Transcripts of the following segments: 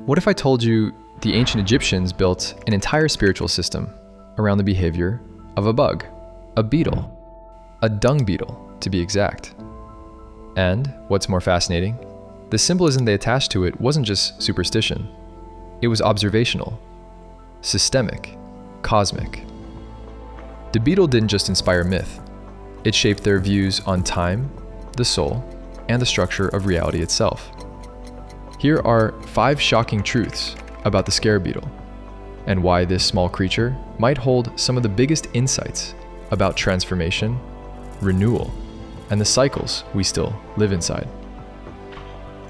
What if I told you the ancient Egyptians built an entire spiritual system around the behavior of a bug, a beetle, a dung beetle to be exact? And what's more fascinating, the symbolism they attached to it wasn't just superstition. It was observational, systemic, cosmic. The beetle didn't just inspire myth. It shaped their views on time, the soul, and the structure of reality itself. Here are 5 shocking truths about the scarab beetle, and why this small creature might hold some of the biggest insights about transformation, renewal, and the cycles we still live inside.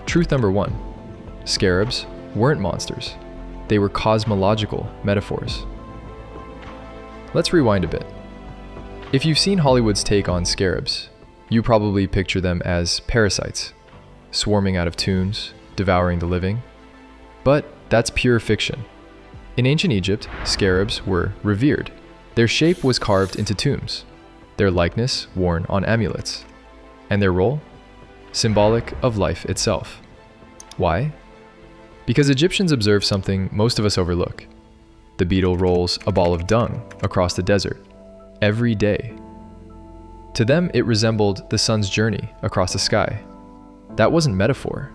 Truth number 1, scarabs weren't monsters. They were cosmological metaphors. Let's rewind a bit. If you've seen Hollywood's take on scarabs, you probably picture them as parasites, swarming out of tombs, devouring the living. But that's pure fiction. In ancient Egypt, scarabs were revered. Their shape was carved into tombs, their likeness worn on amulets, and their role? Symbolic of life itself. Why? Because Egyptians observed something most of us overlook. The beetle rolls a ball of dung across the desert every day. To them, it resembled the sun's journey across the sky. That wasn't metaphor.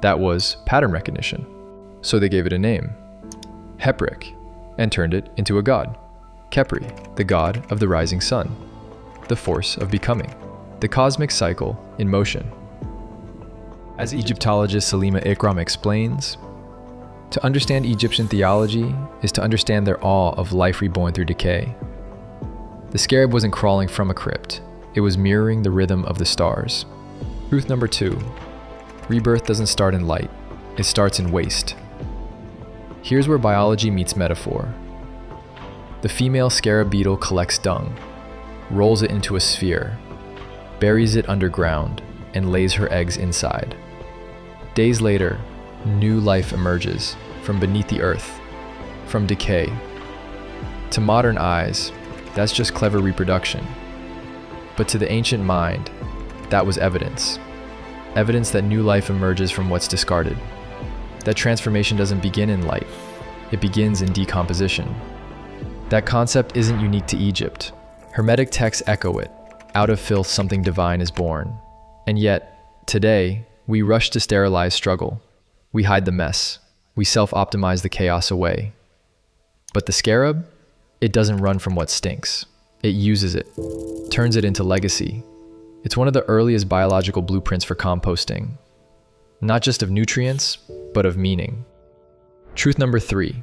That was pattern recognition. So they gave it a name, Khepri, and turned it into a god. Khepri, the god of the rising sun, the force of becoming, the cosmic cycle in motion. As Egyptologist Salima Ikram explains, to understand Egyptian theology is to understand their awe of life reborn through decay. The scarab wasn't crawling from a crypt, it was mirroring the rhythm of the stars. Truth number 2, rebirth doesn't start in light, it starts in waste. Here's where biology meets metaphor. The female scarab beetle collects dung, rolls it into a sphere, buries it underground, and lays her eggs inside. Days later, new life emerges from beneath the earth, from decay. To modern eyes, that's just clever reproduction. But to the ancient mind, that was evidence. Evidence that new life emerges from what's discarded. That transformation doesn't begin in light, it begins in decomposition. That concept isn't unique to Egypt. Hermetic texts echo it. Out of filth something divine is born. And yet, today, we rush to sterilize struggle. We hide the mess. We self-optimize the chaos away. But the scarab? It doesn't run from what stinks. It uses it, turns it into legacy. It's one of the earliest biological blueprints for composting. Not just of nutrients, but of meaning. Truth number 3,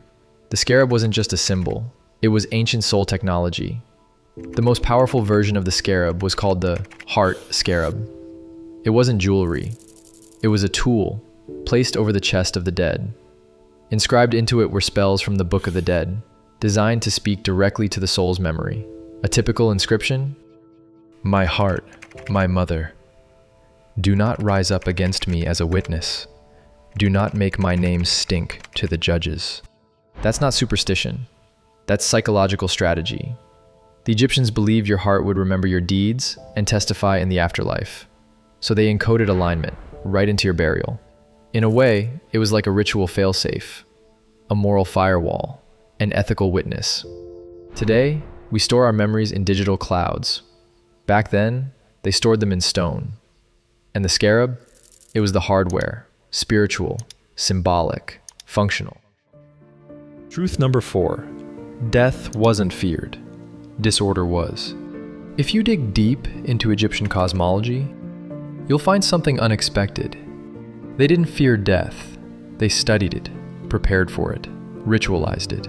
the scarab wasn't just a symbol, it was ancient soul technology. The most powerful version of the scarab was called the heart-scarab. It wasn't jewelry, it was a tool placed over the chest of the dead. Inscribed into it were spells from the Book of the Dead, designed to speak directly to the soul's memory. A typical inscription: "My heart, my mother, do not rise up against me as a witness. Do not make my name stink to the judges." That's not superstition. That's psychological strategy. The Egyptians believed your heart would remember your deeds and testify in the afterlife. So they encoded alignment right into your burial. In a way, it was like a ritual failsafe, a moral firewall, an ethical witness. Today, we store our memories in digital clouds. Back then, they stored them in stone. And the scarab? It was the hardware, spiritual, symbolic, functional. Truth number 4, death wasn't feared. Disorder was. If you dig deep into Egyptian cosmology, you'll find something unexpected. They didn't fear death. They studied it, prepared for it, ritualized it.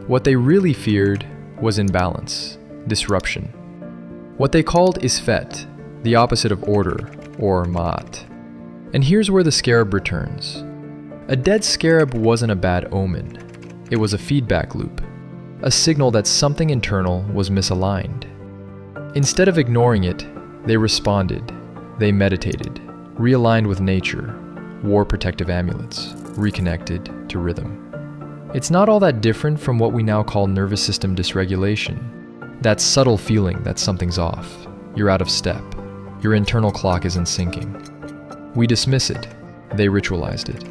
What they really feared was imbalance, disruption. What they called isfet, the opposite of order, or ma'at. And here's where the scarab returns. A dead scarab wasn't a bad omen. It was a feedback loop, a signal that something internal was misaligned. Instead of ignoring it, they responded, they meditated, realigned with nature, wore protective amulets, reconnected to rhythm. It's not all that different from what we now call nervous system dysregulation. That subtle feeling that something's off, you're out of step, your internal clock isn't syncing. We dismiss it, they ritualized it.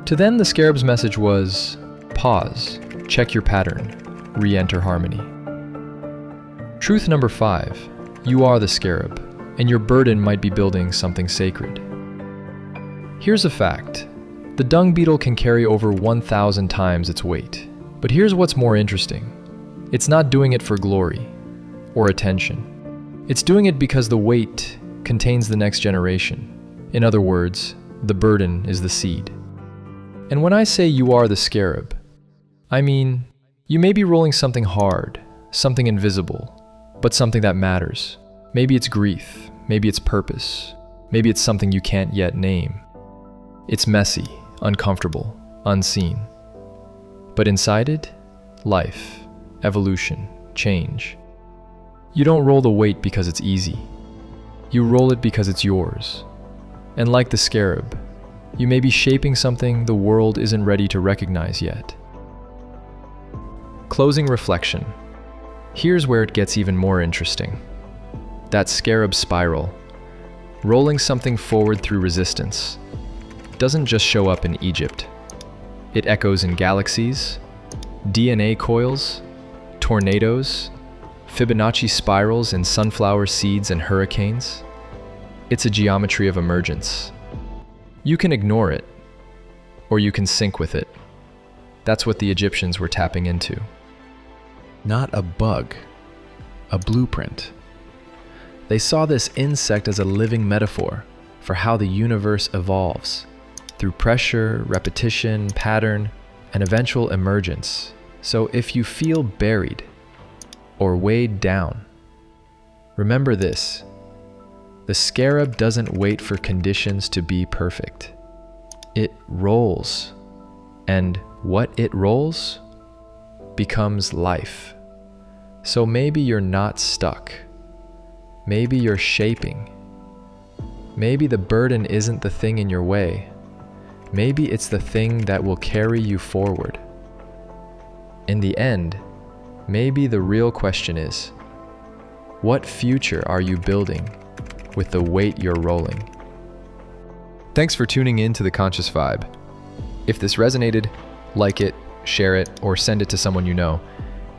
To them, the scarab's message was, pause, check your pattern, re-enter harmony. Truth number 5, you are the scarab, and your burden might be building something sacred. Here's a fact. The dung beetle can carry over 1,000 times its weight. But here's what's more interesting. It's not doing it for glory or attention. It's doing it because the weight contains the next generation. In other words, the burden is the seed. And when I say you are the scarab, I mean, you may be rolling something hard, something invisible, but something that matters. Maybe it's grief, maybe it's purpose, maybe it's something you can't yet name. It's messy, uncomfortable, unseen. But inside it, life, evolution, change. You don't roll the weight because it's easy. You roll it because it's yours. And like the scarab, you may be shaping something the world isn't ready to recognize yet. Closing reflection. Here's where it gets even more interesting. That scarab spiral, rolling something forward through resistance, doesn't just show up in Egypt. It echoes in galaxies, DNA coils, tornadoes, Fibonacci spirals in sunflower seeds and hurricanes. It's a geometry of emergence. You can ignore it, or you can sync with it. That's what the Egyptians were tapping into. Not a bug, a blueprint. They saw this insect as a living metaphor for how the universe evolves through pressure, repetition, pattern, and eventual emergence. So if you feel buried or weighed down, remember this. The scarab doesn't wait for conditions to be perfect. It rolls, and what it rolls becomes life. So maybe you're not stuck. Maybe you're shaping. Maybe the burden isn't the thing in your way. Maybe it's the thing that will carry you forward. In the end, maybe the real question is, what future are you building with the weight you're rolling? Thanks for tuning in to The Conscious Vibe. If this resonated, like it, share it, or send it to someone you know.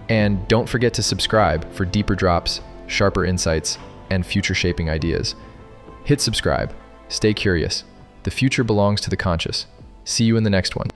And don't forget to subscribe for deeper drops, sharper insights, and future-shaping ideas. Hit subscribe. Stay curious. The future belongs to the conscious. See you in the next one.